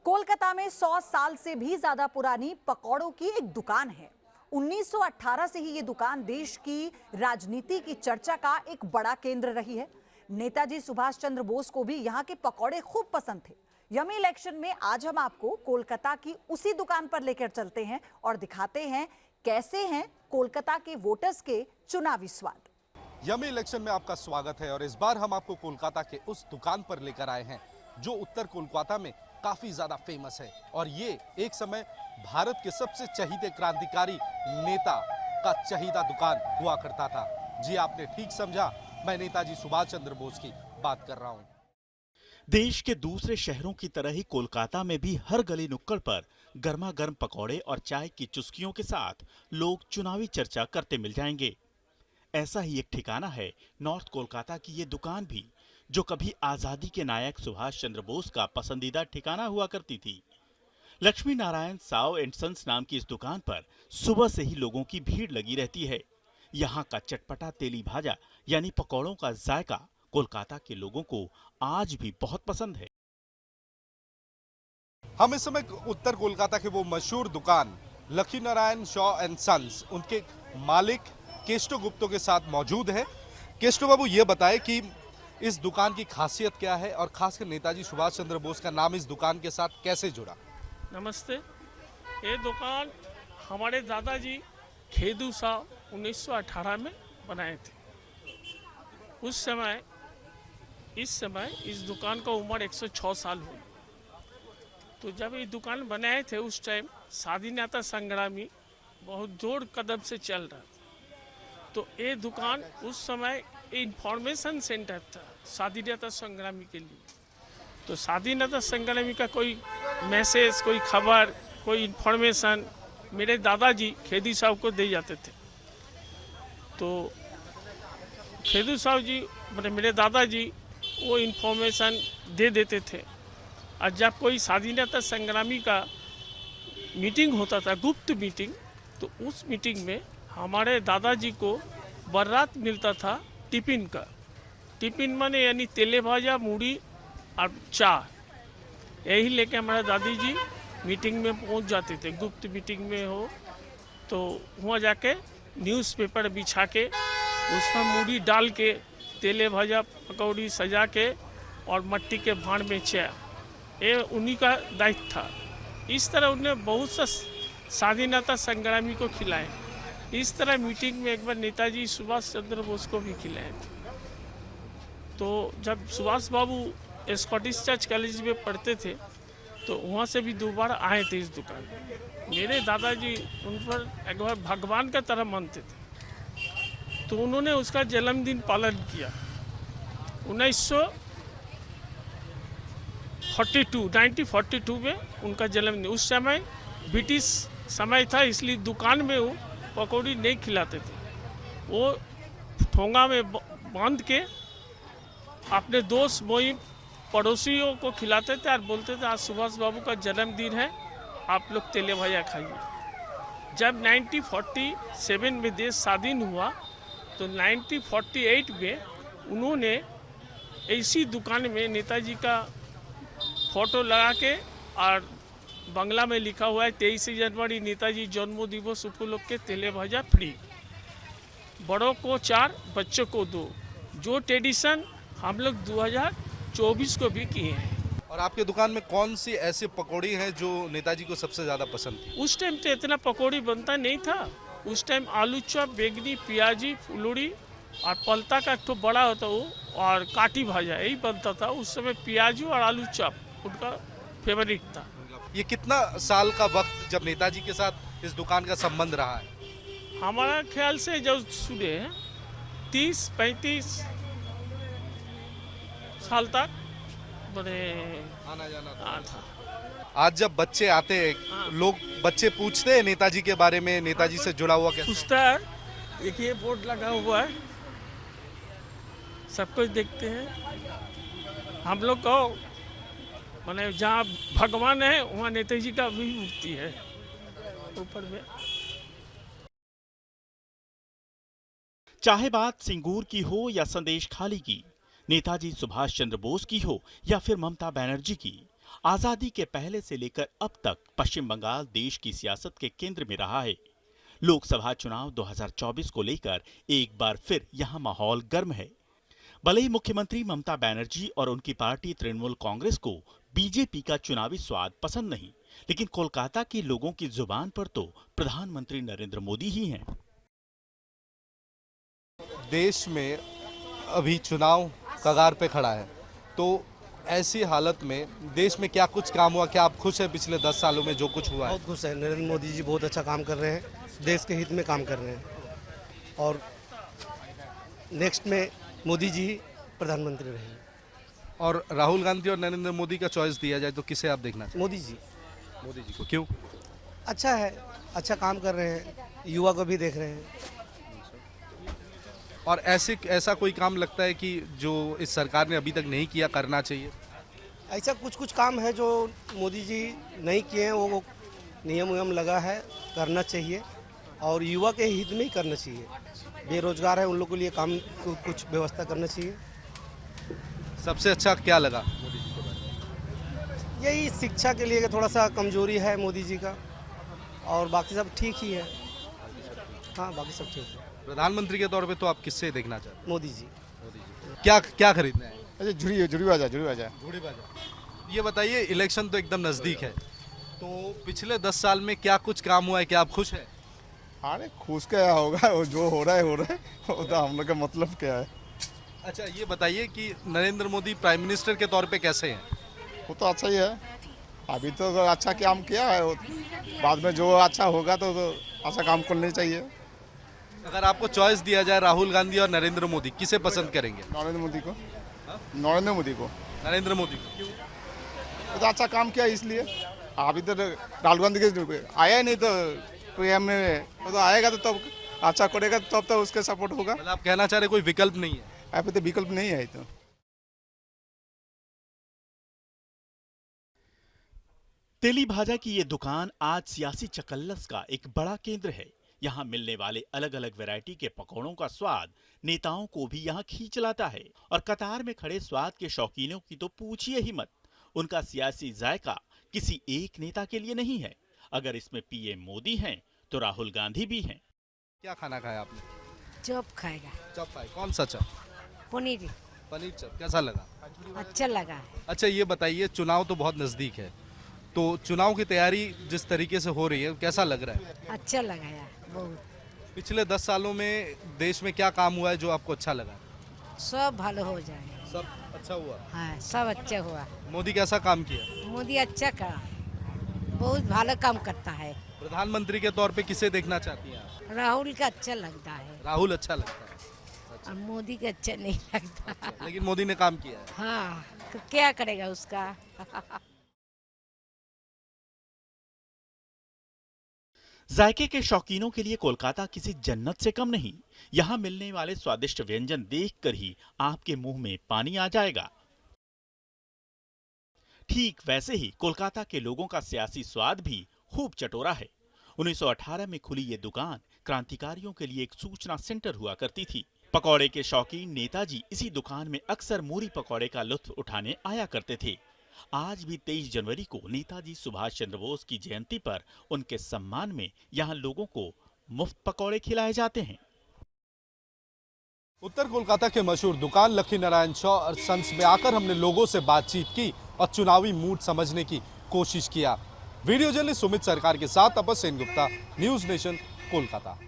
कोलकाता में 100 साल से भी ज्यादा पुरानी पकौड़ों की एक दुकान है। 1918 से ही ये दुकान देश की राजनीति की चर्चा का एक बड़ा केंद्र रही है। नेताजी सुभाष चंद्र बोस को भी यहाँ के पकौड़े खूब पसंद थे। यमी इलेक्शन में आज हम आपको कोलकाता की उसी दुकान पर लेकर चलते हैं और दिखाते हैं कैसे हैं कोलकाता के वोटर्स के चुनावी स्वाद। यमी इलेक्शन में आपका स्वागत है और इस बार हम आपको कोलकाता के उस दुकान पर लेकर आए हैं जो उत्तर कोलकाता में काफी ज्यादा फेमस है। और ये एक समय भारत के सबसे चहीते क्रांतिकारी नेता का चहीता दुकान हुआ करता था। जी आपने ठीक समझा, मैं नेताजी सुभाष चंद्र बोस की बात कर रहा हूं। देश के दूसरे शहरों की तरह ही कोलकाता में भी हर गली नुक्कड़ पर गर्मा गर्म पकौड़े और चाय की चुस्कियों के साथ लोग चुनावी चर्चा करते मिल जाएंगे। ऐसा ही एक ठिकाना है नॉर्थ कोलकाता की ये दुकान भी, जो कभी आजादी के नायक सुभाष चंद्र बोस का पसंदीदा ठिकाना हुआ करती थी। लक्ष्मी नारायण साव एंड सन्स नाम की इस दुकान पर सुबह से ही लोगों की भीड़ लगी रहती है। यहाँ का चटपटा तेली भाजा यानी पकौड़ों का जायका कोलकाता के लोगों को आज भी बहुत पसंद है। हम इस समय उत्तर कोलकाता के वो मशहूर दुकान लक्ष्मी नारायण शॉ एंड सन्स, उनके मालिक केष्टो गुप्तो के साथ मौजूद है। केष्टो बाबू, ये बताएं कि इस दुकान की खासियत क्या है और खासकर नेताजी सुभाष चंद्र बोस का नाम इस दुकान के साथ कैसे जुड़ा? नमस्ते। ये दुकान हमारे दादाजी खेदू साहब 1918 में बनाए थे। इस समय इस दुकान का उम्र 106 साल हुई। तो जब ये दुकान बनाए थे उस टाइम स्वाधीनता संग्रामी बहुत जोर कदम से चल रहा था। तो ये दुकान उस समय इंफॉर्मेशन सेंटर था स्वाधीनता संग्रामी के लिए। तो स्वाधीनता संग्रामी का कोई मैसेज, कोई खबर, कोई इंफॉर्मेशन मेरे दादाजी खेदी साहब को दे जाते थे। तो खेदू साहब जी मतलब मेरे दादाजी वो इंफॉर्मेशन दे देते थे। और जब कोई स्वाधीनता संग्रामी का मीटिंग होता था, गुप्त मीटिंग, तो उस मीटिंग में हमारे दादाजी को बरात मिलता था टिफिन का। टिफिन माने यानी तेले भाजा, मूढ़ी और चाय, यही लेके हमारे दादी जी मीटिंग में पहुंच जाते थे। गुप्त मीटिंग में हो तो वहाँ जाके न्यूज़पेपर बिछा के उसमें मूढ़ी डाल के तेले भाजा पकौड़ी सजा के और मट्टी के भांड में चाय, ये उन्हीं का दायित्व था। इस तरह उन्हें बहुत सा स्वाधीनता संग्रामी को खिलाए। इस तरह मीटिंग में एक बार नेताजी सुभाष चंद्र बोस को भी खिलाए थे। तो जब सुभाष बाबू स्कॉटिश चर्च कॉलेज में पढ़ते थे तो वहाँ से भी दोबारा आए थे इस दुकान में। मेरे दादाजी उन पर एक बार भगवान का तरह मानते थे, तो उन्होंने उसका जन्मदिन पालन किया। 1942 में उनका जन्मदिन। उस समय ब्रिटिश समय था, इसलिए दुकान में वो पकौड़ी नहीं खिलाते थे। वो ठोंगा में बांध के अपने दोस्त मोहिम पड़ोसियों को खिलाते थे और बोलते थे आज सुभाष बाबू का जन्मदिन है, आप लोग तेले भैया खाइए। जब 1947 में देश स्वाधीन हुआ तो 1948 में उन्होंने इसी दुकान में नेताजी का फोटो लगा के और बंगला में लिखा हुआ है 23 जनवरी नेताजी जन्म दिवस उपलक्ष्य के तेले भाजा फ्री, बड़ों को 4 बच्चों को 2, जो ट्रेडिशन हम लोग 2024 को भी किए हैं। और आपके दुकान में कौन सी ऐसी पकौड़ी हैं जो नेताजी को सबसे ज्यादा पसंद थी? उस टाइम तो इतना पकौड़ी बनता नहीं था। उस टाइम आलू चॉप, बेगनी, प्याजी, फुलौड़ी और पलता का तो बड़ा होता वो और काटी भाजा, यही बनता था। उस समय प्याजी और आलू चॉप उनका फेवरेट था। ये कितना साल का वक्त जब नेताजी के साथ इस दुकान का संबंध रहा है? हमारा ख्याल से जब सुने 30-35 साल तक बड़े आना जाना था। आज जब बच्चे आते हैं, लोग बच्चे पूछते हैं नेताजी के बारे में, नेताजी से जुड़ा हुआ क्या? पूछता है। देखिए बोर्ड लगा हुआ है, सब कुछ देखते हैं। हम लोग को माने जहाँ भगवान है वहाँ नेताजी का भी मूर्ति है ऊपर में। चाहे बात सिंगूर की हो या संदेश खाली की, नेताजी सुभाष चंद्र बोस की हो या फिर ममता बनर्जी की, आजादी के पहले से लेकर अब तक पश्चिम बंगाल देश की सियासत के केंद्र में रहा है। लोकसभा चुनाव 2024 को लेकर एक बार फिर यहां माहौल गर्म है। भले ही मुख्यमंत्री ममता बनर्जी और उनकी पार्टी तृणमूल कांग्रेस को बीजेपी का चुनावी स्वाद पसंद नहीं, लेकिन कोलकाता के लोगों की जुबान पर तो प्रधानमंत्री नरेंद्र मोदी ही हैं। देश में अभी चुनाव कगार पे खड़ा है, तो ऐसी हालत में देश में क्या कुछ काम हुआ? क्या आप खुश हैं पिछले 10 सालों में जो कुछ हुआ है? बहुत खुश है। नरेंद्र मोदी जी बहुत अच्छा काम कर रहे हैं, देश के हित में काम कर रहे हैं और नेक्स्ट में मोदी जी प्रधानमंत्री रहेंगे। और राहुल गांधी और नरेंद्र मोदी का चॉइस दिया जाए तो किसे आप देखना चाहेंगे? मोदी जी मोदी जी को। क्यों? अच्छा है, अच्छा काम कर रहे हैं, युवा को भी देख रहे हैं। और ऐसा कोई काम लगता है कि जो इस सरकार ने अभी तक नहीं किया, करना चाहिए? ऐसा कुछ कुछ काम है जो मोदी जी नहीं किए हैं, वो नियम उयम लगा है, करना चाहिए और युवा के हित में ही करना चाहिए। बेरोजगार है उन लोगों के लिए काम कुछ व्यवस्था करना चाहिए। सबसे अच्छा क्या लगा? यही शिक्षा के लिए थोड़ा सा कमजोरी है मोदी जी का और बाकी सब ठीक ही है। हाँ, बाकी सब ठीक है। प्रधानमंत्री के तौर पे तो आप किससे देखना चाहते हैं? मोदी जी। क्या खरीदना है? अच्छा जुड़ी बाजा घोड़ी बाजार। ये बताइए, इलेक्शन तो एकदम नज़दीक है, तो पिछले 10 साल में क्या कुछ काम हुआ है? क्या आप खुश हैं? अरे खुश क्या होगा, वो जो हो रहा है वो तो हम लोग का मतलब क्या है। अच्छा, ये बताइए कि नरेंद्र मोदी प्राइम मिनिस्टर के तौर पे कैसे हैं? वो तो अच्छा ही है, अभी तो अच्छा काम किया है, बाद में जो अच्छा होगा तो अच्छा काम करना चाहिए। अगर आपको चॉइस दिया जाए राहुल गांधी और नरेंद्र मोदी, किसे पसंद करेंगे? नरेंद्र मोदी को। नरेंद्र मोदी को। क्यों? वो तो अच्छा काम किया इसलिए। अभी तो राहुल गांधी के आया ही नहीं, तो पीएम में वो तो आएगा तो तब अच्छा करेगा, तब तो उसके सपोर्ट होगा। मतलब आप कहना चाह रहे कोई विकल्प नहीं है? अभी तो विकल्प नहीं है। तो तेली भाजा की ये दुकान आज सियासी चकल्लस का एक बड़ा केंद्र है। यहाँ मिलने वाले अलग अलग वैरायटी के पकौड़ों का स्वाद नेताओं को भी यहाँ खींच लाता है और कतार में खड़े स्वाद के शौकीनों की तो पूछिए ही मत। उनका सियासी जायका किसी एक नेता के लिए नहीं है। अगर इसमें पीएम मोदी हैं तो राहुल गांधी भी हैं। क्या खाना खाया आपने? चॉप खाएगा। चप खाए। कौन सा चप? पनीर पनीर चप। कैसा लगा? अच्छा लगा है। अच्छा, ये बताइए, चुनाव तो बहुत नज़दीक है, तो चुनाव की तैयारी जिस तरीके से हो रही है, कैसा लग रहा है? अच्छा लगा यार बहुत। पिछले 10 सालों में देश में क्या काम हुआ है जो आपको अच्छा लगा? सब भालो हो जाए। सब अच्छा हुआ। हाँ, सब अच्छा हुआ। मोदी कैसा काम किया? मोदी अच्छा का बहुत भालो काम करता है। प्रधानमंत्री के तौर पे किसे देखना चाहती हैं आप? राहुल का अच्छा लगता है राहुल अच्छा लगता है। और मोदी का अच्छा नहीं लगता। लेकिन मोदी ने काम किया है। हाँ, तो क्या करेगा उसका। जायके के शौकीनों के लिए कोलकाता किसी जन्नत से कम नहीं। यहाँ मिलने वाले स्वादिष्ट व्यंजन देखकर ही आपके मुंह में पानी आ जाएगा। ठीक वैसे ही कोलकाता के लोगों का सियासी स्वाद भी खूब चटोरा है। 1918 में खुली ये दुकान क्रांतिकारियों के लिए एक सूचना सेंटर हुआ करती थी। पकौड़े के शौकीन नेताजी इसी दुकान में अक्सर मूरी पकौड़े का लुत्फ उठाने आया करते थे। आज भी 23 जनवरी को नेताजी सुभाष चंद्र बोस की जयंती पर उनके सम्मान में यहाँ लोगों को मुफ्त पकौड़े खिलाए जाते हैं। उत्तर कोलकाता के मशहूर दुकान लक्ष्मी नारायण शॉ और सन्स में आकर हमने लोगों से बातचीत की और चुनावी मूड समझने की कोशिश किया। वीडियो जर्नलिस्ट सुमित सरकार के साथ तपस्या सेन गुप्ता, न्यूज नेशन, कोलकाता।